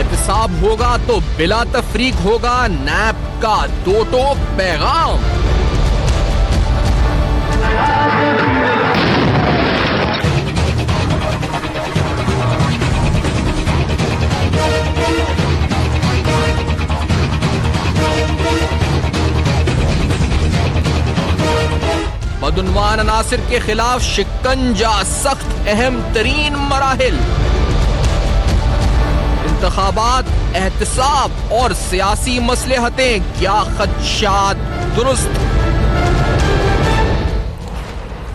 एहतसाब होगा तो बिला तफरीक होगा नैब का दो टोक पैगाम। बदउन्वान अनासिर के खिलाफ शिकंजा, सख्त अहम तरीन मराहिल। इंतखाबात, एहतसाब और सियासी मसलहतें, क्या खदशात दुरुस्त।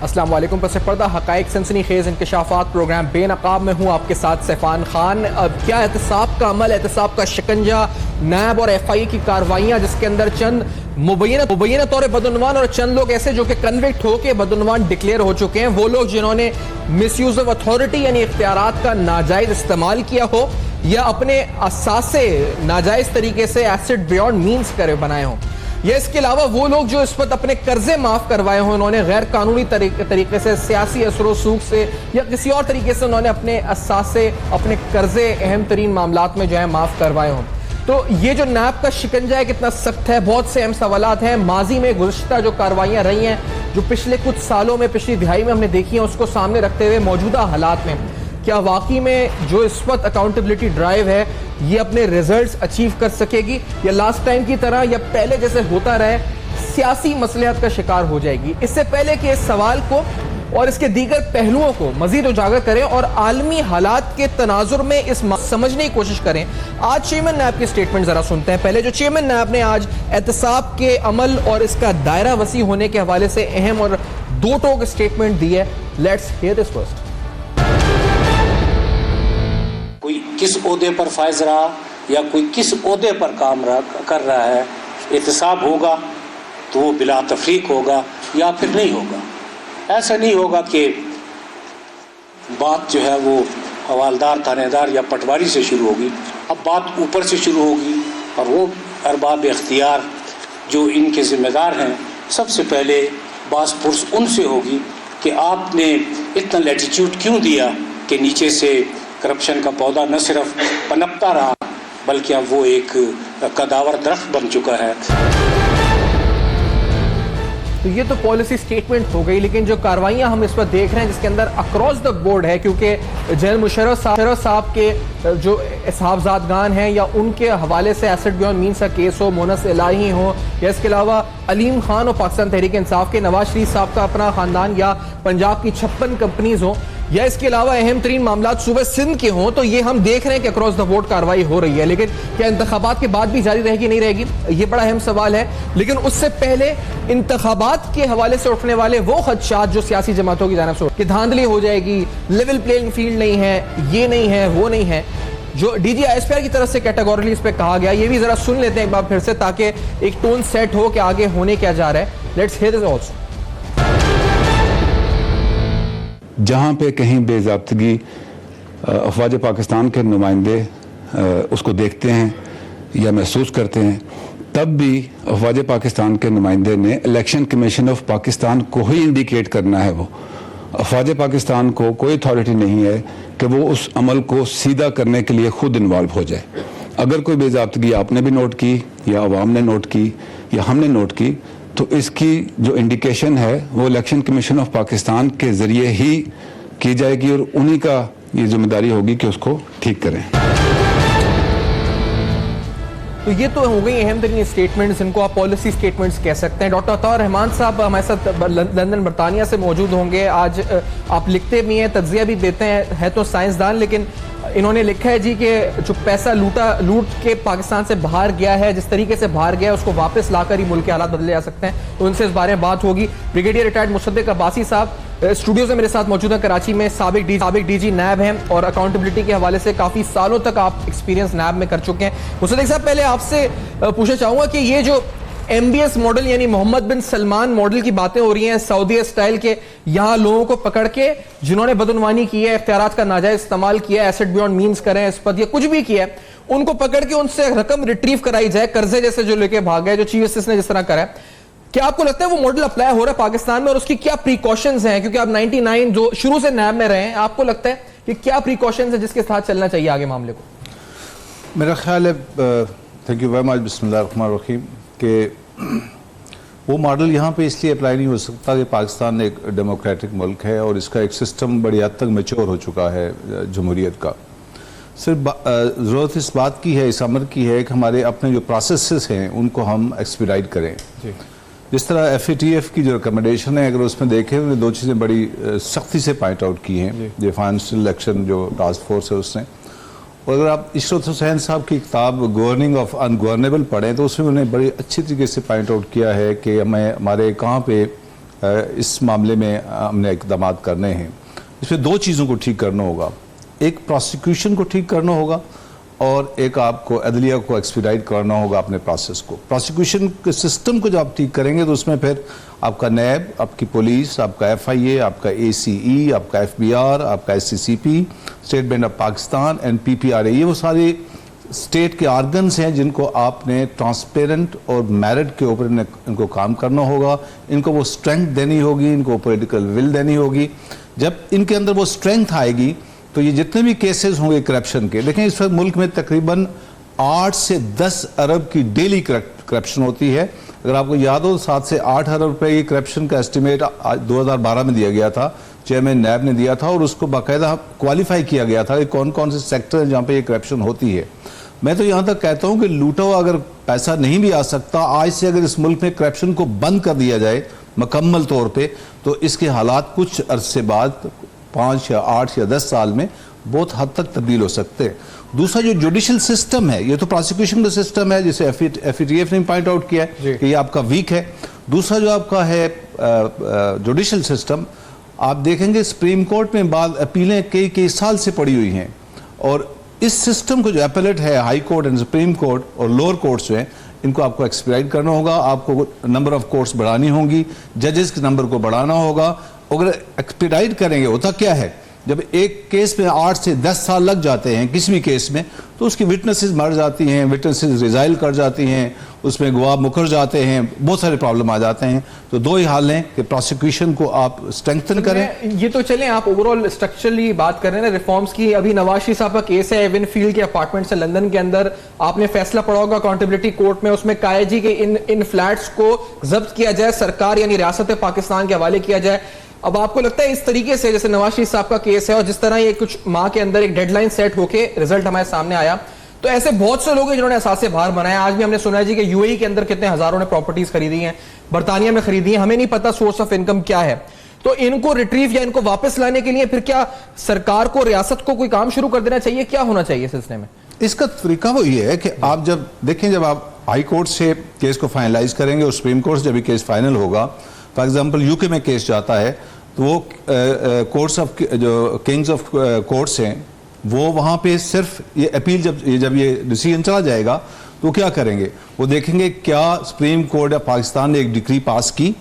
अस्सलाम वालेकुम। पस पर्दा हकाइक सनसनीखेज इंकशाफात प्रोग्राम बेनकाब में हूँ आपके साथ सैफान खान। अब क्या एहतसाब का अमल, एहतसाब का शिकंजा, नैब और FIA की कार्रवाइयाँ जिसके अंदर चंद मुबैना तौर बदउन्वान और चंद लोग ऐसे जो कि कन्विक्ट होकर बदउन्वान डिक्लेयर हो चुके हैं, वो लोग जिन्होंने मिसयूज ऑफ अथॉरिटी यानी इख्तियारात का नाजायज इस्तेमाल किया हो या अपने असासे नाजायज तरीके से एसेट बियॉन्ड मीन्स करे बनाए हों, या इसके अलावा वो लोग जो इस वक्त अपने कर्जे माफ करवाए हों, उन्होंने गैर कानूनी तरीके से सियासी असरो सूख से या किसी और तरीके से उन्होंने अपने असासे अपने कर्जे अहम तरीन मामलात में जो है माफ करवाए हों। तो ये जो नैब का शिकंजा है कितना सख्त है, बहुत से अहम सवालात हैं। माजी में गुज़श्ता जो कार्रवाइयाँ रही हैं, जो पिछले कुछ सालों में, पिछली दिहाई में हमने देखी हैं, उसको सामने रखते हुए मौजूदा हालात में क्या वाकई में जो इस वक्त अकाउंटेबिलिटी ड्राइव है ये अपने रिजल्ट्स अचीव कर सकेगी, या लास्ट टाइम की तरह या पहले जैसे होता रहे सियासी मसलियत का शिकार हो जाएगी। इससे पहले कि इस सवाल को और इसके दीगर पहलुओं को मजीद उजागर करें और आलमी हालात के तनाजुर में इस समझने की कोशिश करें, आज चेयरमैन नैब की स्टेटमेंट जरा सुनते हैं। पहले जो चेयरमैन नैब ने आज एहतसाब के अमल और इसका दायरा वसी होने के हवाले से अहम और दो टोक स्टेटमेंट दी है। Let's hear this first. कोई किस ओहदे पर फायज रहा या कोई किस ओहदे पर काम कर रहा है, एहतसाब होगा तो वो बिला तफरीक होगा या फिर नहीं होगा। ऐसा नहीं होगा कि बात जो है वो हवालदार, थानेदार या पटवारी से शुरू होगी। अब बात ऊपर से शुरू होगी और वो अरबाब इख्तियार जो इनके ज़िम्मेदार हैं, सबसे पहले बास पुरस उनसे होगी कि आपने इतना लैटिट्यूड क्यों दिया कि नीचे से करप्शन का पौधा न सिर्फ पनपता रहा बल्कि अब वो एक कदावर दरख्त बन चुका है। तो ये तो पॉलिसी स्टेटमेंट हो गई, लेकिन जो कार्रवाइयाँ हम इस पर देख रहे हैं जिसके अंदर अक्रॉस द बोर्ड है, क्योंकि जनरल मुशर्रफ साहब के जो साहबजादगान हैं या उनके हवाले से एसेट बियॉन्ड मीन्स का केस हो, मोनस इलाही हो, या इसके अलावा अलीम खान और पाकिस्तान तहरीक इंसाफ के नवाज शरीफ साहब का अपना खानदान, या पंजाब की 56 कंपनीज हो, या इसके अलावा अहम तरीन मामला सूबे सिंध के हों, तो ये हम देख रहे हैं कि अक्रॉस द बोर्ड कार्रवाई हो रही है। लेकिन क्या इंतखाबात के बाद भी जारी रहेगी, नहीं रहेगी, ये बड़ा अहम सवाल है। लेकिन उससे पहले इंतखाबात के हवाले से उठने वाले वो खदशात जो सियासी जमातों की जानिब से कि धांधली हो जाएगी, लेवल प्लेइंग फील्ड नहीं है, ये नहीं है, वो नहीं है, जो DG ISPR की तरफ से कैटेगोरिकली इस पे कहा गया, ये भी जरा सुन लेते हैं एक बार फिर से, ताकि एक टोन सेट हो कि आगे होने क्या जा रहा है। Let's hear this also. जहाँ पे कहीं बेज़ाब्तगी अफवाज पाकिस्तान के नुमाइंदे उसको देखते हैं या महसूस करते हैं, तब भी अफवाज पाकिस्तान के नुमाइंदे ने इलेक्शन कमीशन ऑफ पाकिस्तान को ही इंडिकेट करना है। वो अफवाज पाकिस्तान को कोई अथॉरिटी नहीं है कि वो उस अमल को सीधा करने के लिए खुद इन्वॉल्व हो जाए। अगर कोई बेज़ाब्तगी आपने भी नोट की या अवाम ने नोट की या हमने नोट की, तो इसकी जो इंडिकेशन है वो इलेक्शन कमीशन ऑफ पाकिस्तान के ज़रिए ही की जाएगी और उन्हीं का ये जिम्मेदारी होगी कि उसको ठीक करें। तो ये तो हो गई अहम तरीन स्टेटमेंट्स, इनको आप पॉलिसी स्टेटमेंट्स कह सकते हैं। डॉक्टर अताउर रहमान साहब हमारे साथ लंदन बरतानिया से मौजूद होंगे। आज आप लिखते भी हैं, तज्जिया भी देते हैं, है तो साइंसदान, लेकिन इन्होंने लिखा है जी कि जो पैसा लूट के पाकिस्तान से बाहर गया है, जिस तरीके से बाहर गया है उसको वापस लाकर ही मुल्क के हालात बदले जा सकते हैं। तो उनसे इस बारे में बात होगी। ब्रिगेडियर रिटायर्ड मुसद्दिक अब्बासी साहब स्टूडियो से मेरे साथ मौजूद है, कराची में साबिक DG नैब हैं और अकाउंटेबिलिटी के हवाले से काफ़ी सालों तक आप एक्सपीरियंस नैब में कर चुके हैं। मुसद्दिक साहब, पहले आपसे पूछना चाहूँगा कि ये जो MBS मॉडल यानी मोहम्मद बिन सलमान मॉडल की बातें हो रही हैं, सऊदी स्टाइल के, यहाँ लोगों को पकड़ के जिन्होंने बदउनवानी की है, इख्तियारात का नाजायज इस्तेमाल किया है, एसेट बियॉन्ड मीन्स करें इस पर या कुछ भी किया है, उनको पकड़ के उनसे रकम रिट्रीव कराई जाए, कर्जे जैसे जो लेके भाग गए, जो चीफ जस्टिस ने जिस तरह करा है। क्या आपको लगता है वो मॉडल अप्लाई हो रहा है पाकिस्तान में और उसकी क्या प्रिकॉशंस हैं? क्योंकि आप 99 जो शुरू से नैब में रहे हैं, आपको लगता है कि क्या प्रिकॉशंस है जिसके साथ चलना चाहिए आगे मामले को? मेरा ख्याल है, थैंक यू वेरी मच, बिस्मिल्लाहिर्रहमानिर्रहीम, कि वो मॉडल यहाँ पे इसलिए अप्लाई नहीं हो सकता कि पाकिस्तान एक डेमोक्रेटिक मुल्क है और इसका एक सिस्टम बड़ी हद तक मैच्योर हो चुका है जमहूरियत का। सिर्फ ज़रूरत इस बात की है, इस अमर की है कि हमारे अपने जो प्रोसेसेस हैं उनको हम एक्सपीडाइट करें। जिस तरह FATF की जो रिकमेंडेशन है, अगर उसमें देखें उन्होंने दो चीज़ें बड़ी सख्ती से पॉइंट आउट की हैं। जो फाइनेंशियल एक्शन जो टास्क फोर्स है उसने, और अगर आप इशरत हुसैन साहब की किताब गवर्निंग ऑफ अनगवर्नेबल पढ़ें तो उसमें उन्होंने बड़ी अच्छी तरीके से पॉइंट आउट किया है कि हमें हमारे कहाँ पे इस मामले में हमने इक़दाम करने हैं। इसमें दो चीज़ों को ठीक करना होगा, एक प्रोसिक्यूशन को ठीक करना होगा और एक आपको अदलिया को एक्सपीडाइट करना होगा अपने प्रोसेस को। प्रोसिक्यूशन के सिस्टम को जब आप ठीक करेंगे तो उसमें फिर आपका नैब, आपकी पुलिस, आपका FIA, आपका ACE, आपका FBI, आपका SCCP, state bank of Pakistan and PPRA, ये वो सारे स्टेट के ऑर्गन्स हैं जिनको आपने ट्रांसपेरेंट और मेरिट के ऊपर इनको काम करना होगा। इनको वो स्ट्रेंथ देनी होगी, इनको पॉलिटिकल विल देनी होगी। जब इनके अंदर वो स्ट्रेंथ आएगी तो ये जितने भी केसेस होंगे करप्शन के, देखें इस वक्त मुल्क में तकरीबन 8 से 10 अरब की डेली करप्शन होती है। अगर आपको याद हो 7 से 8 अरब रुपए की करप्शन का एस्टिमेट 2012 में दिया गया था, चेयरमैन नैब ने दिया था और उसको बाकायदा क्वालिफाई किया गया था कि कौन कौन से सेक्टर हैं जहाँ पे ये करप्शन होती है। मैं तो यहाँ तक कहता हूँ कि लूटा हुआ अगर पैसा नहीं भी आ सकता, आज से अगर इस मुल्क में करप्शन को बंद कर दिया जाए मुकम्मल तौर पर, तो इसके हालात कुछ अरसे बाद 5 या 8 या 10 साल में बहुत हद तक तब्दील हो सकते हैं। दूसरा जो जुडिशल सिस्टम है, ये तो प्रोसिक्यूशन का सिस्टम है जिसे FATF ने पॉइंट आउट किया है कि ये आपका वीक है। दूसरा जो आपका है जुडिशल सिस्टम, आप देखेंगे सुप्रीम कोर्ट में बाद अपीलें कई साल से पड़ी हुई हैं और इस सिस्टम को जो अपीलेट है high court and supreme court और लोअर कोर्ट्स जो हैं, इनको आपको एक्सपीडाइट करना होगा। आपको नंबर ऑफ कोर्ट्स बढ़ानी होंगी, जजेस के नंबर को बढ़ाना होगा। अगर एक्सपीडाइट करेंगे, होता क्या है जब एक केस में 8 से 10 साल लग जाते हैं किसी भी केस में, तो उसकी विटनेसेस मर जाती हैं, विटनेसेस रिजाइल कर जाती हैं, उसमें गवाह मुकर जाते हैं, बहुत सारे प्रॉब्लम आ जाते हैं। तो दो ही हाल हैं कि प्रोसिक्यूशन को आप स्ट्रेंथन करें। ये तो चलें, आप ओवरऑल स्ट्रक्चरली बात कर रहे हैं ना रिफॉर्म्स की। अभी नवाज शरीफ साहब का केस है विनफील्ड के अपार्टमेंट से लंदन के अंदर, आपने फैसला पढ़ा होगा अकाउंटेबिलिटी कोर्ट में, उसमें कहा है जी कि इन फ्लैट्स को जब्त किया जाए, सरकार यानी रियासत पाकिस्तान के हवाले किया जाए। अब आपको लगता है इस तरीके से जैसे नवाज शरीफ साहब का केस है और जिस तरह ये कुछ माह के अंदर एक डेडलाइन सेट होके रिजल्ट हमारे सामने आया, तो ऐसे बहुत से लोग हैं जिन्होंने असासे बाहर बनाया। आज भी हमने सुना है जी कि UAE के अंदर कितने हजारों ने प्रॉपर्टीज खरीदी हैं, बर्तानिया में खरीदी हैं, हमें नहीं पता सोर्स ऑफ इनकम क्या है। तो इनको रिट्रीव या इनको वापस लाने के लिए फिर क्या सरकार को, रियासत को कोई काम शुरू कर देना चाहिए, क्या होना चाहिए सिलसिले में? इसका तरीका वो ये है कि आप जब देखें, जब आप हाई कोर्ट से केस को फाइनलाइज करेंगे और सुप्रीम कोर्ट से जब भी केस फाइनल होगा, फॉर एग्जाम्पल UK में केस जाता है तो वो कोर्ट्स ऑफ जो किंग्स ऑफ कोर्ट्स हैं वो वहाँ पे सिर्फ ये अपील जब ये डिसीजन चला जाएगा तो क्या करेंगे, वो देखेंगे क्या सुप्रीम कोर्ट ऑफ पाकिस्तान ने एक डिक्री पास की।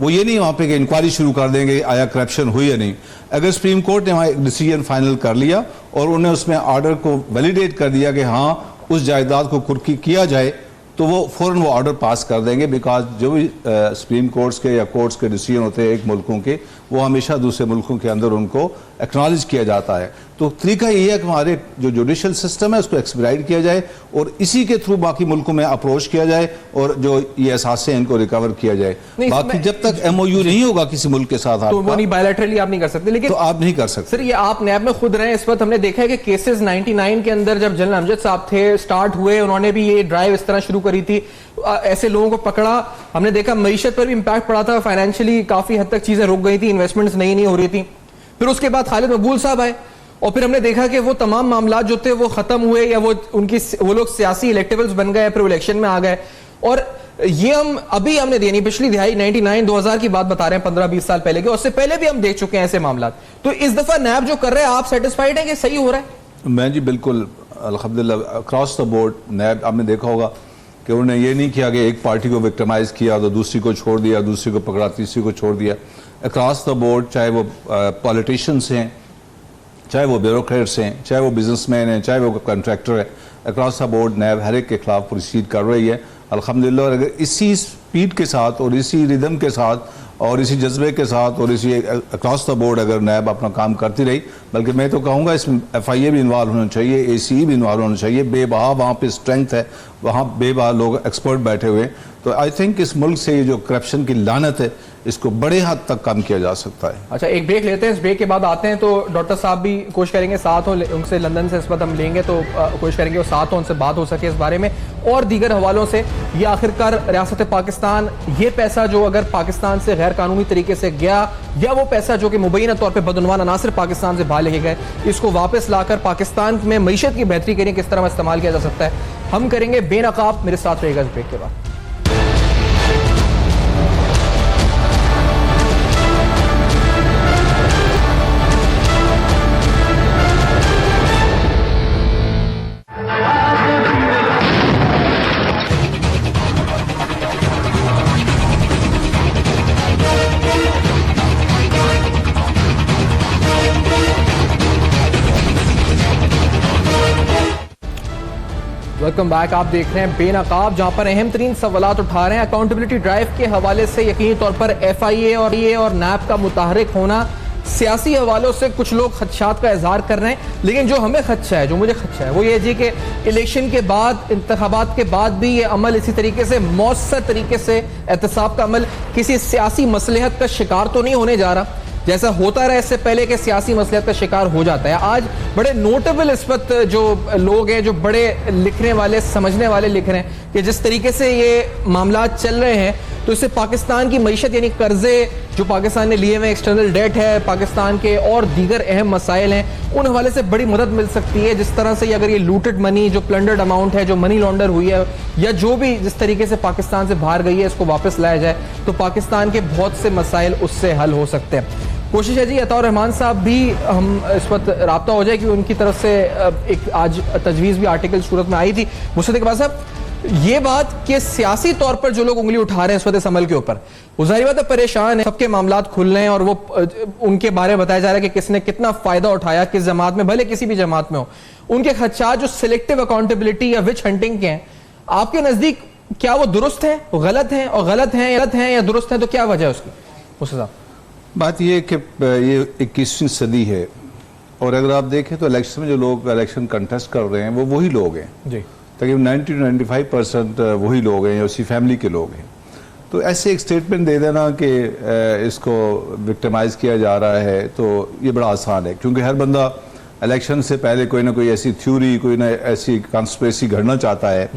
वो ये नहीं वहाँ पे कि इंक्वायरी शुरू कर देंगे आया करप्शन हुई या नहीं। अगर सुप्रीम कोर्ट ने वहाँ एक डिसीजन फाइनल कर लिया और उन्हें उसमें ऑर्डर को वैलिडेट कर दिया कि हाँ उस जायदाद को कुर्की किया जाए, तो वो फौरन वो ऑर्डर पास कर देंगे। बिकॉज जो भी सुप्रीम कोर्ट्स के या कोर्ट्स के डिसीजन होते हैं एक मुल्कों के, वो हमेशा दूसरे मुल्कों के अंदर उनको एक्नॉलेज किया जाता है। तो तरीका यही है कि हमारे जो जुडिशल सिस्टम है उसको एक्सपीडाइट किया जाए और इसी के थ्रू बाकी मुल्कों में अप्रोच किया जाए और जो ये असासे हैं इनको रिकवर किया जाए। बाकी जब तक MOU नहीं होगा किसी मुल्क के साथ तो वो नहीं, बायलैटरली आप नहीं कर सकते। लेकिन तो आप नहीं कर सकते सर, ये आप नैब में खुद रहे, इस वक्त हमने देखा है कि केसेस 99 के अंदर जब जनरल अमजद साहब थे स्टार्ट हुए, उन्होंने भी ये ड्राइव इस तरह शुरू करी थी, ऐसे लोगों को पकड़ा, हमने देखा मईशत पर भी इंपैक्ट पड़ा था, फाइनेंशियली काफी हद तक चीजें रुक गई थी, इन्वेस्टमेंट्स नहीं हो रही थी। फिर उसके बाद खालिद मकबूल साहब आए और फिर हमने देखा कि वो तमाम मामला जो थे वो खत्म हुए या वो लोग सियासी इलेक्टेबल्स बन गए, फिर इलेक्शन में आ गए। और ये हमने यानी पिछली दिहाई 99-2000 की बात बता रहे हैं, 15-20 साल पहले के, उससे पहले भी हम देख चुके हैं ऐसे मामला। तो इस दफा नैब जो कर रहे हैं, आप सेटिस्फाइड हैं कि सही हो रहा है? मैं जी बिल्कुल अल्हम्दुलिल्लाह अक्रॉस द बोर्ड नैब, आपने देखा होगा कि उन्होंने ये नहीं किया कि एक पार्टी को विक्टिमाइज किया तो दूसरी को छोड़ दिया, दूसरी को पकड़ा तीसरी को छोड़ दिया। अक्रॉस द बोर्ड, चाहे वो पॉलिटिशियंस हैं, चाहे वो ब्यूरोक्रेट्स हैं, चाहे वो बिजनेसमैन हैं, चाहे वो कॉन्ट्रैक्टर है, अक्रॉस द बोर्ड नैब हर एक के खिलाफ प्रोसीड कर रही है अल्हम्दुलिल्लाह। और अगर इसी स्पीड के साथ और इसी रिदम के साथ और इसी जज्बे के साथ और इसी अक्रॉस द बोर्ड अगर नैब अपना काम करती रही, बल्कि मैं तो कहूँगा इसमें FIA भी इन्वॉल्व होना चाहिए, ACE भी इन्वॉल्व होना चाहिए, बेबहा वहाँ पे स्ट्रेंथ है, वहाँ बेबहा लोग एक्सपर्ट बैठे हुए, तो आई थिंक इस मुल्क से ये जो करप्शन की लानत है इसको बड़े हद तक कम किया जा सकता है। अच्छा, एक ब्रेक लेते हैं, इस ब्रेक के बाद आते हैं तो डॉक्टर साहब भी कोशिश करेंगे साथ हो, उनसे लंदन से इस वक्त हम लेंगे तो कोशिश करेंगे वो साथ हो, उनसे बात हो सके इस बारे में और दीगर हवालों से। ये आखिरकार रियासत पाकिस्तान, ये पैसा जो अगर पाकिस्तान से गैर कानूनी तरीके से गया या वो पैसा जो कि मुबैना तौर पर बदउनवान अनासिर पाकिस्तान से बाहर लेके गए, इसको वापस लाकर पाकिस्तान में मईशत की बेहतरी के लिए किस तरह इस्तेमाल किया जा सकता है, हम करेंगे बेनकाब। मेरे साथ रहेगा इस ब्रेक के बाद। Welcome back. आप देख रहे हैं बेनकाब, जहां पर अहम तरीन सवालात उठा रहे हैं अकाउंटेबिलिटी ड्राइव के हवाले से। यकीनी तौर पर FIA और नैब का मुतहरिक होना, सियासी हवालों से कुछ लोग खदशात का इजहार कर रहे हैं, लेकिन जो हमें खदशा है, जो मुझे खदशा है वो ये जी कि इलेक्शन के बाद, इंतखाबात के बाद भी ये अमल इसी तरीके से मौसर तरीके से एहतसाब का अमल किसी सियासी मसलहत का शिकार तो नहीं होने जा रहा जैसा होता रहा इससे पहले कि सियासी मसलियत का शिकार हो जाता है। आज बड़े नोटेबल इस वक्त जो लोग हैं, जो बड़े लिखने वाले, समझने वाले लिख रहे हैं कि जिस तरीके से ये मामला चल रहे हैं तो इससे पाकिस्तान की मईशत यानी कर्जे जो पाकिस्तान ने लिए हुए, एक्सटर्नल डेट है पाकिस्तान के और दीगर अहम मसाइल हैं, उन हवाले से बड़ी मदद मिल सकती है। जिस तरह से अगर ये लूटेड मनी, जो प्लंडर्ड अमाउंट है, जो मनी लॉन्डर हुई है या जो भी जिस तरीके से पाकिस्तान से बाहर गई है, इसको वापस लाया जाए तो पाकिस्तान के बहुत से मसाइल उससे हल हो सकते हैं। कोशिश है जी अताउर रहमान साहब भी हम इस वक्त राब्ता हो जाए कि उनकी तरफ से एक आज तजवीज़ भी आर्टिकल सूरत में आई थी। मुस्तफा इकबाल साहब, ये बात कि सियासी तौर पर जो लोग उंगली उठा रहे हैं इस वक्त इस अमल के ऊपर, वो जाहिर बात है परेशान है, सबके मामलात खुल रहे हैं और वो उनके बारे में बताया जा रहा है कि किसने कितना फायदा उठाया, किस जमात में, भले किसी भी जमात में हो। उनके खदशात जो सिलेक्टिव अकाउंटेबिलिटी या विच हंटिंग के हैं, आपके नजदीक क्या वो दुरुस्त है, वो गलत है, और गलत है या दुरुस्त है तो क्या वजह है उसकी? मुस्तफा साहब, बात यह है कि ये 21वीं सदी है और अगर आप देखें तो इलेक्शन में जो लोग इलेक्शन कंटेस्ट कर रहे हैं वो वही लोग हैं जी, तकरीबन 90-95% वही लोग हैं, उसी फैमिली के लोग हैं। तो ऐसे एक स्टेटमेंट दे देना कि इसको विक्टिमाइज किया जा रहा है तो ये बड़ा आसान है, क्योंकि हर बंदा इलेक्शन से पहले कोई ना कोई ऐसी थ्योरी, कोई ना ऐसी कॉन्स्पिरेसी घड़ना चाहता है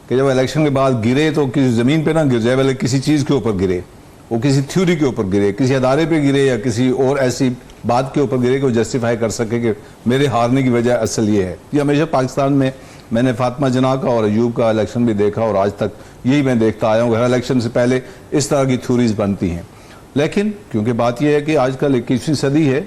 कि जब इलेक्शन के बाद गिरे तो किसी ज़मीन पे ना गिर जाए, बल्कि किसी चीज़ के ऊपर गिरे, वो किसी थ्योरी के ऊपर गिरे, किसी अदारे पे गिरे या किसी और ऐसी बात के ऊपर गिरे कि वो जस्टिफाई कर सके कि मेरे हारने की वजह असल ये है। ये हमेशा पाकिस्तान में मैंने फातिमा जना का और अयूब का इलेक्शन भी देखा और आज तक यही मैं देखता आया हूँ, हर इलेक्शन से पहले इस तरह की थ्योरीज बनती हैं। लेकिन क्योंकि बात यह है कि आजकल 21वीं सदी है,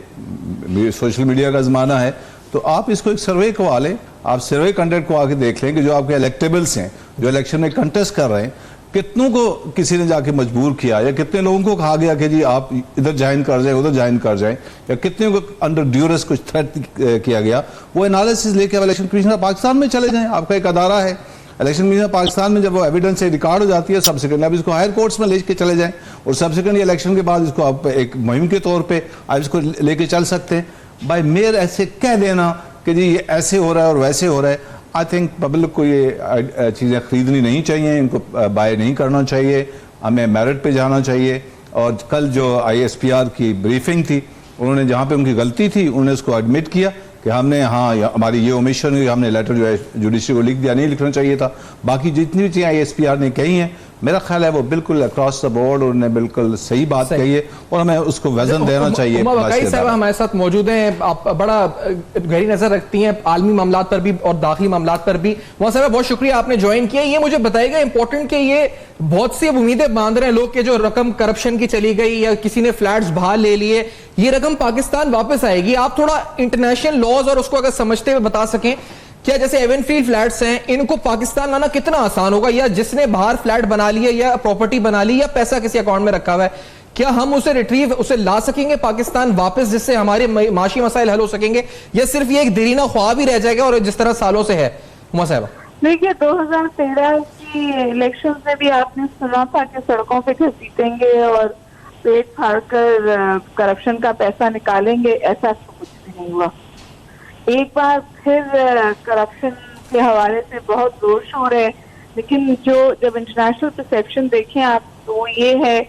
सोशल मीडिया का ज़माना है, तो आप इसको एक सर्वे करवा लें, आप सर्वे कंडक्ट को आके देख लें कि जो आपके इलेक्टेबल्स हैं, जो इलेक्शन में कंटेस्ट कर रहे हैं, कितनों को किसी ने जाके मजबूर किया या कितने लोगों को कहा गया कि जी आप इधर ज्वाइन कर जाएं, उधर ज्वाइन कर जाएं, या कितने को अंडर ड्यूरस कुछ थ्रेट किया गया, वो एनालिसिस लेके इलेक्शन कमीशन ऑफ पाकिस्तान में चले जाएं। आपका एक अदारा है इलेक्शन कमीशन ऑफ पाकिस्तान में, जब वो एविडेंस से रिकॉर्ड हो जाती है सब्सिक्वेंटली आप इसको हायर कोर्ट्स में लेके चले जाएं और सब्सिक्वेंटली इलेक्शन के बाद इसको आप एक मुहिम के तौर पर आप इसको लेके चल सकते हैं। बाय मेयर ऐसे कह देना कि जी ये ऐसे हो रहा है और वैसे हो रहा है, आई थिंक पब्लिक को ये चीज़ें खरीदनी नहीं चाहिए, इनको बाय नहीं करना चाहिए, हमें मेरिट पे जाना चाहिए। और कल जो ISPR की ब्रीफिंग थी, उन्होंने जहाँ पे उनकी गलती थी उन्होंने उसको एडमिट किया कि हमने हमारी ये ओमिशन हुई, हमने लेटर जो है जुडिशरी को लिख दिया, नहीं लिखना चाहिए था। बाकी जितनी भी चीज़ें ISPR ने कही हैं, मेरा ख्याल है वो बिल्कुल अक्रॉस द बोर्ड उन्होंने बिल्कुल सही बात कही है और हमें उसको वजन देना चाहिए। साहब हमारे साथ मौजूद हैं, आप बड़ा गहरी नजर रखती हैं आलमी मामलात पर भी और दाखिली मामलात पर भी। वहाँ साहब बहुत शुक्रिया आपने ज्वाइन किया। ये मुझे बताएगा इंपॉर्टेंट कि ये बहुत सी उम्मीदें बांध रहे हैं लोग कि जो रकम करप्शन की चली गई या किसी ने फ्लैट्स बाहर ले लिए, ये रकम पाकिस्तान वापस आएगी। आप थोड़ा इंटरनेशनल लॉज और उसको अगर समझते हुए बता सकें, क्या जैसे एवनफील्ड फ्लैट्स हैं इनको पाकिस्तान लाना कितना आसान होगा, या जिसने बाहर फ्लैट बना लिया या प्रॉपर्टी बना ली या पैसा किसी अकाउंट में रखा हुआ है, क्या हम उसे रिट्रीव, उसे ला सकेंगे पाकिस्तान वापस, जिससे हमारे माशी मसाइल हल हो सकेंगे, या सिर्फ ये एक देरीना ख्वाब ही रह जाएगा और जिस तरह सालों से है? हुमा साहब, देखिए 2013 की इलेक्शन में भी आपने सुना था कि सड़कों पे घसीटेंगे और पेट फाड़कर करप्शन का पैसा निकालेंगे, ऐसा तो कुछ भी नहीं हुआ। एक बार फिर करप्शन के हवाले से बहुत जोर शोर है, लेकिन जब इंटरनेशनल परसेप्शन देखें आप तो वो ये है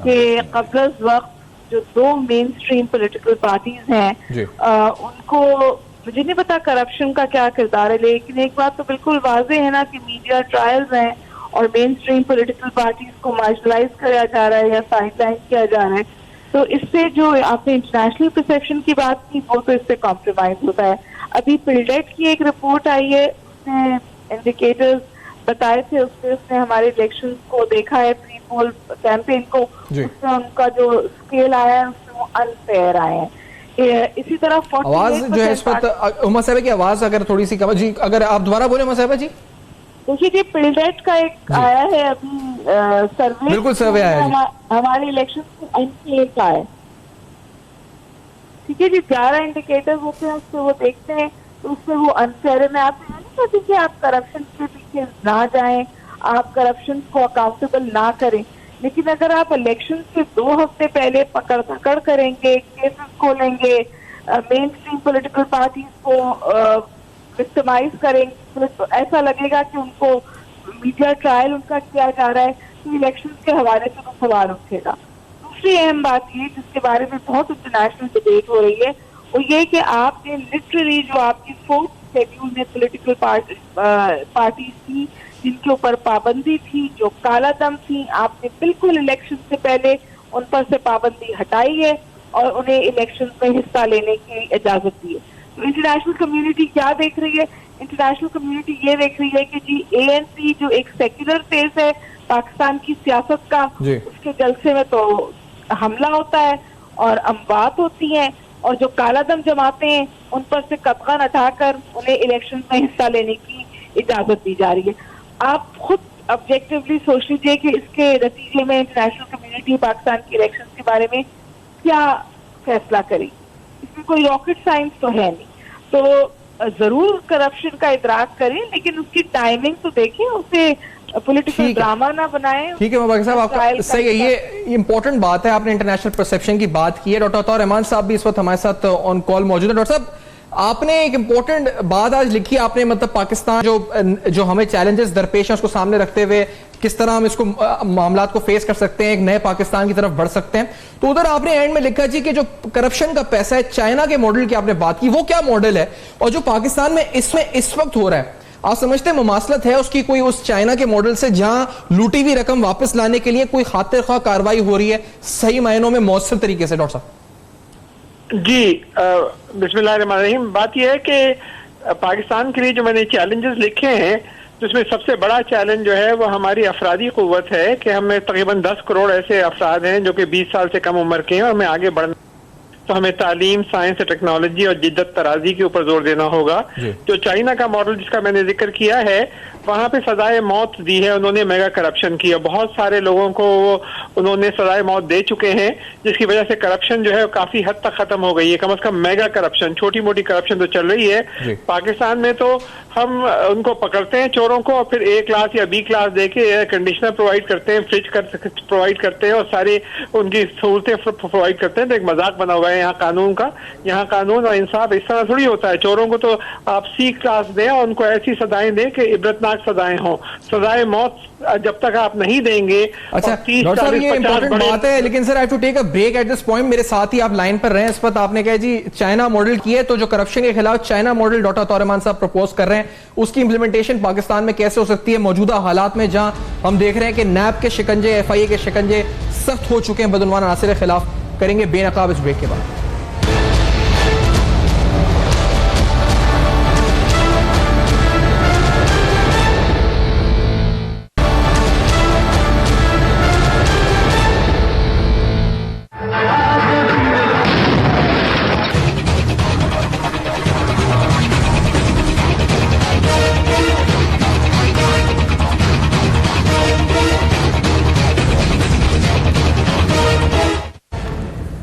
कि कब्ल वक्त जो दो मेन स्ट्रीम पॉलिटिकल पार्टीज हैं उनको, मुझे नहीं पता करप्शन का क्या किरदार है, लेकिन एक बात तो बिल्कुल वाजे है ना कि मीडिया ट्रायल्स हैं और मेन स्ट्रीम पॉलिटिकल पार्टीज को मार्जिनलाइज किया जा रहा है या साइडलाइन किया जा रहा है। तो इससे जो आपने इंटरनेशनल परसेप्शन की बात की वो तो इससे कॉम्प्रोमाइज होता है। अभी पिल्डेट की एक रिपोर्ट आई है, उसने इंडिकेटर्स बताए थे, उसने हमारे इलेक्शंस को देखा है, प्री पोल कैंपेन को, उसमें उनका जो स्केल आया है उसमें वो अनफेयर आए हैं। इसी तरह आवाज जो है इस वक्त उमर साहब की आवाज अगर थोड़ी सी कम जी, अगर आप दोबारा बोले उमर साहब जी। देखिए जी, पिल्डेट का एक आया है अभी सर्वे, बिल्कुल सर्वे आया है हमारे इलेक्शन को अनफेयर का है। ठीक है जी, 11 इंडिकेटर्स होते हैं, उससे वो देखते हैं तो उसमें वो अनफेयर है। मैं आपसे नहीं कहती कि आप करप्शन के पीछे ना जाएं, आप करप्शन को अकाउंटेबल ना करें, लेकिन अगर आप इलेक्शन से 2 हफ्ते पहले पकड़ धकड़ करेंगे, केसेस खोलेंगे, मेन स्ट्रीम पॉलिटिकल पार्टीज को विक्टिमाइज करेंगे, तो ऐसा लगेगा कि उनको मीडिया ट्रायल उनका किया जा रहा है, तो इलेक्शन के हवाले से तो सवाल उठेगा। दूसरी अहम बात ये जिसके बारे में बहुत इंटरनेशनल डिबेट हो रही है वो ये कि आपने लिटरली जो आपकी 4th शेड्यूल में पॉलिटिकल पार्टीज थी जिनके ऊपर पाबंदी थी, जो काला दम थी, आपने बिल्कुल इलेक्शन से पहले उन पर से पाबंदी हटाई है और उन्हें इलेक्शन में हिस्सा लेने की इजाजत दी है। तो इंटरनेशनल कम्युनिटी क्या देख रही है? इंटरनेशनल कम्युनिटी ये देख रही है कि जी ANC जो एक सेक्युलर फेज है पाकिस्तान की सियासत का, उसके जलसे में तो हमला होता है और अमवात होती हैं, और जो काला दम जमाते हैं उन पर से कतगन हटाकर उन्हें इलेक्शन में हिस्सा लेने की इजाजत दी जा रही है। आप खुद ऑब्जेक्टिवली सोच लीजिए कि इसके नतीजे में इंटरनेशनल कम्युनिटी पाकिस्तान के इलेक्शन के बारे में क्या फैसला करेगी। इसमें कोई रॉकेट साइंस तो है नहीं, तो जरूर करप्शन का इदराक करें, लेकिन उसकी टाइमिंग तो देखें, उसे पॉलिटिकल ड्रामा ना बनाएं। ठीक है मुबारक साहब, आपका सही है, ये इंपॉर्टेंट बात है, आपने इंटरनेशनल परसेप्शन की बात की है। डॉक्टर अताउर रहमान साहब भी इस वक्त हमारे साथ ऑन कॉल मौजूद है। डॉक्टर साहब, आपने एक इंपॉर्टेंट बात आज लिखी, आपने मतलब पाकिस्तान जो हमें चैलेंजेस दरपेश हैं उसको सामने रखते हुए किस तरह हम इसको मामला को फेस कर सकते हैं, एक नए पाकिस्तान की तरफ बढ़ सकते हैं। तो उधर आपने एंड में लिखा जी कि जो करप्शन का पैसा है, चाइना के मॉडल की आपने बात की, वो क्या मॉडल है और जो पाकिस्तान में इसमें इस वक्त हो रहा है, आप समझते हैं मुमासलत है उसकी कोई उस चाइना के मॉडल से जहां लूटी हुई रकम वापस लाने के लिए कोई खातिर ख्वाह कार्रवाई हो रही है सही मायनों में मौसर तरीके से? डॉक्टर साहब जी, बिस्मिल्लाहिर्रहमानिर्रहीम। बात यह है कि पाकिस्तान के लिए जो मैंने चैलेंजेस लिखे हैं, जिसमें सबसे बड़ा चैलेंज जो है वो हमारी अफरादी कुव्वत है कि हमें तकरीबन 10 करोड़ ऐसे अफराद हैं जो कि 20 साल से कम उम्र के हैं और हमें आगे बढ़ना, तो हमें तालीम, साइंस और टेक्नोलॉजी और जिद्दत तराजी के ऊपर जोर देना होगा। जो चाइना का मॉडल जिसका मैंने जिक्र किया है, वहां पे सजाए मौत दी है उन्होंने, मेगा करप्शन किया, बहुत सारे लोगों को उन्होंने सजाए मौत दे चुके हैं, जिसकी वजह से करप्शन जो है काफी हद तक खत्म हो गई है। कम से कम मेगा करप्शन, छोटी मोटी करप्शन तो चल रही है। पाकिस्तान में तो हम उनको पकड़ते हैं चोरों को और फिर A क्लास या B क्लास देके एयर कंडीशनर प्रोवाइड करते हैं, फ्रिज प्रोवाइड करते हैं और सारी उनकी सहूलतें प्रोवाइड करते हैं। तो एक मजाक बना हुआ है यहाँ कानून का। यहाँ कानून और इंसाफ इस तरह थोड़ी होता है। चोरों को तो आप C क्लास दें और उनको ऐसी सजाएं दें कि इबरतनाक सजाएं हों। सजाए मौत जब तक आप नहीं देंगे। अच्छा डॉक्टर साहब, ये इंपॉर्टेंट बात है, लेकिन sir I to take a break at this point. मेरे साथ ही आप लाइन पर रहे हैं। इस वक्त आपने कहा जी चाइना मॉडल की है, तो जो करप्शन के खिलाफ China model doctor Ataur Rahman साहब प्रपोज कर रहे हैं, उसकी इंप्लीमेंटेशन पाकिस्तान में कैसे हो सकती है मौजूदा हालात में, जहां हम देख रहे हैं कि नैब के शिकंजे, FIA के शिकंजे सख्त हो चुके हैं बदउनवान अनासिर के खिलाफ। करेंगे बेनकाब इस ब्रेक के बाद।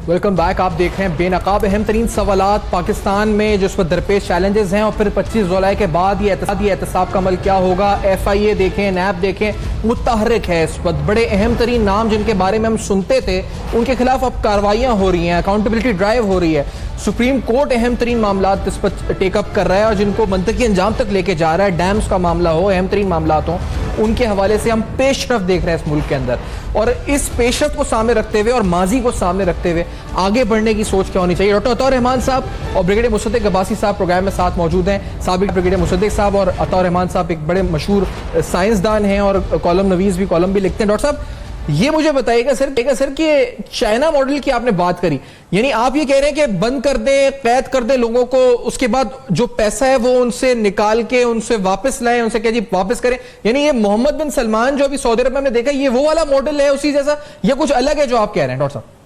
Welcome back. आप देख रहे हैं बेनकाब अहम तरीन सवालात पाकिस्तान में जिस पर दरपेश चैलेंजेस हैं, और फिर 25 जुलाई के बाद ये एहतसाब का अमल क्या होगा। FIA देखें, NAB देखें, मुतहर्रिक है इस वक्त। बड़े अहम तरीन नाम जिनके बारे में हम सुनते थे उनके खिलाफ अब कार्रवाइयाँ हो रही हैं, अकाउंटेबिलिटी ड्राइव हो रही है। सुप्रीम कोर्ट अहम तरीन मामला इस पर टेकअप कर रहा है और जिनको मंतकी अंजाम तक लेके जा रहा है। डैम्स का मामला हो, अहम तरीन मामला हो, उनके हवाले से हम पेशरफ देख रहे हैं इस मुल्क के अंदर। और इस पेशरफ को सामने रखते हुए और माजी को सामने रखते हुए आगे बढ़ने की सोच क्या होनी चाहिए। डॉक्टर अताउर रहमान साहब और ब्रिगेडियर मुसद्दिक अब्बासी साहब प्रोग्राम में साथ मौजूद हैं। साबिक ब्रिगेडियर मुसद्दिक साहब और अताउर रहमान साहब एक बड़े मशहूर साइंसदान हैं और कॉलम नवीज भी, कॉलम भी लिखते हैं। डॉक्टर साहब, ये मुझे बताइएगा सर कि चाइना मॉडल की आपने बात करी, यानी आप ये कह रहे हैं कि बंद कर दें, कैद कर दें लोगों को, उसके बाद जो पैसा है वो उनसे निकाल के उनसे वापस लाएं, उनसे कह जी वापस करें। यानी ये मोहम्मद बिन सलमान जो अभी सऊदी अरब में हमने देखा, ये वो वाला मॉडल है उसी जैसा, या कुछ अलग है जो आप कह रहे हैं डॉक्टर साहब?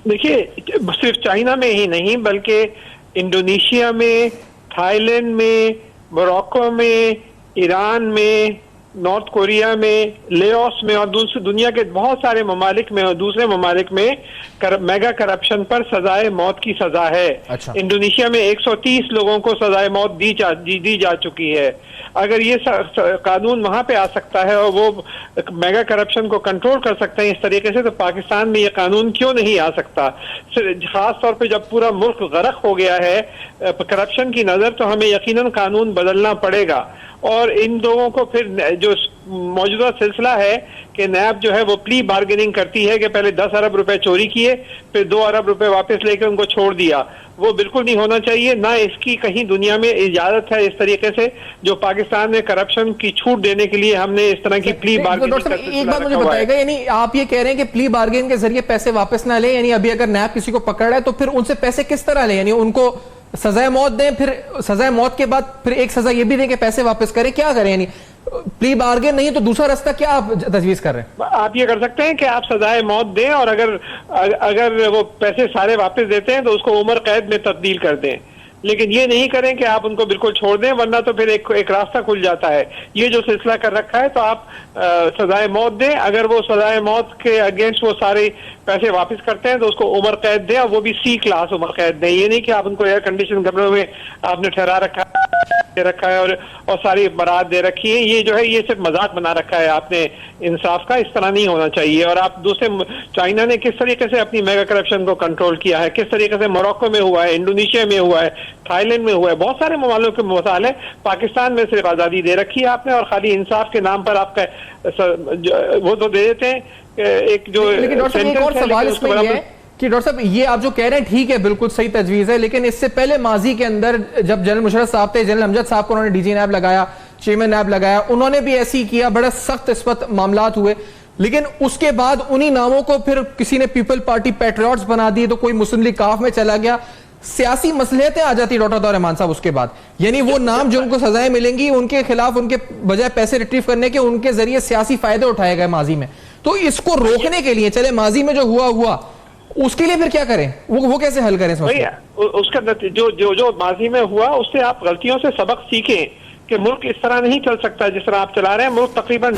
देखिए, सिर्फ चाइना में ही नहीं बल्कि इंडोनेशिया में, थाईलैंड में, मोरक्को में, ईरान में, नॉर्थ कोरिया में, लेओस में और दूसरी दुनिया के बहुत सारे ममालिक में और दूसरे ममालिक में मेगा करप्शन पर सजाए मौत की सजा है। अच्छा। इंडोनेशिया में 130 लोगों को सजाए मौत दी जा चुकी है। अगर ये कानून वहां पे आ सकता है और वो मेगा करप्शन को कंट्रोल कर सकते हैं इस तरीके से, तो पाकिस्तान में ये कानून क्यों नहीं आ सकता? खास तौर पे जब पूरा मुल्क गर्क हो गया है करप्शन की नजर, तो हमें यकीनन कानून बदलना पड़ेगा। और इन लोगों को फिर जो मौजूदा सिलसिला है कि नैब जो है वो प्ली बार्गेनिंग करती है कि पहले 10 अरब रुपए चोरी किए, फिर 2 अरब रुपए वापस लेकर उनको छोड़ दिया, वो बिल्कुल नहीं होना चाहिए। ना इसकी कहीं दुनिया में इजाजत है इस तरीके से जो पाकिस्तान में करप्शन की छूट देने के लिए हमने इस तरह की प्ली बार्गेनिंग। एक बात मुझे बताएगा, यानी आप ये कह रहे हैं कि प्ली बार्गेनिंग के जरिए पैसे वापस ना ले, यानी अभी अगर नैब किसी को पकड़ रहा है तो फिर उनसे पैसे किस तरह ले? यानी उनको सजाए मौत दें, फिर सजाए मौत के बाद फिर एक सजा ये भी दें कि पैसे वापस करें, क्या करें? यानी प्ली बार्गेन नहीं तो दूसरा रास्ता क्या आप तजवीज कर रहे हैं? आप ये कर सकते हैं कि आप सजाए मौत दें और अगर वो पैसे सारे वापस देते हैं तो उसको उम्र कैद में तब्दील कर दें, लेकिन ये नहीं करें कि आप उनको बिल्कुल छोड़ दें, वरना तो फिर एक रास्ता खुल जाता है। ये जो सिलसिला कर रखा है तो आप सजाए मौत दें, अगर वो सजाए मौत के अगेंस्ट वो सारे पैसे वापस करते हैं तो उसको उम्र कैद दें, और वो भी C क्लास उम्र कैद दें। ये नहीं कि आप उनको एयर कंडीशन कमरों में आपने ठहरा रखा है और सारी बरात दे रखी है। ये जो है ये सिर्फ मजाक बना रखा है आपने इंसाफ का, इस तरह नहीं होना चाहिए। और आप दूसरे चाइना ने किस तरीके से अपनी मेगा करप्शन को कंट्रोल किया है, किस तरीके से मोरक्को में हुआ है, इंडोनेशिया में हुआ है, थाईलैंड में हुआ है, बहुत सारे ममालिक के मिसाल है। पाकिस्तान में सिर्फ आजादी दे रखी है आपने और खाली इंसाफ के नाम पर आपका वो तो दे देते हैं एक जो। लेकिन डॉक्टर साहब एक और सवाल इसमें ये है कि डॉक्टर साहब ये आप जो कह रहे हैं ठीक है, बिल्कुल सही तजवीज है, लेकिन इससे पहले माजी के अंदर जब जनरल मुशर्रफ साहब थे, जनरल अमजद साहब को उन्होंने DG नैब लगाया, चेयरमैन नैब लगाया, उन्होंने भी ऐसे ही किया, बड़ा सख्त इस वक्त मामलात हुए। लेकिन उसके बाद उन्हीं नामों को फिर किसी ने पीपल पार्टी पैट्रियट्स बना दिए, तो कोई मुस्लिम लीग काफ में चला गया, सियासी मसलियतें आ जाती डॉक्टर अताउर रहमान साहब। उसके बाद यानी वो नाम जो उनको सजाएं मिलेंगी उनके खिलाफ उनके बजाय पैसे रिट्रीव करने के उनके जरिए सियासी फायदे उठाए गए माजी में। तो इसको रोकने के लिए, चले माजी में जो हुआ उसके लिए फिर क्या करें, वो कैसे हल करें? उसका जो माजी में हुआ उससे आप गलतियों से सबक सीखें कि मुल्क इस तरह नहीं चल सकता जिस तरह आप चला रहे हैं। मुल्क तकरीबन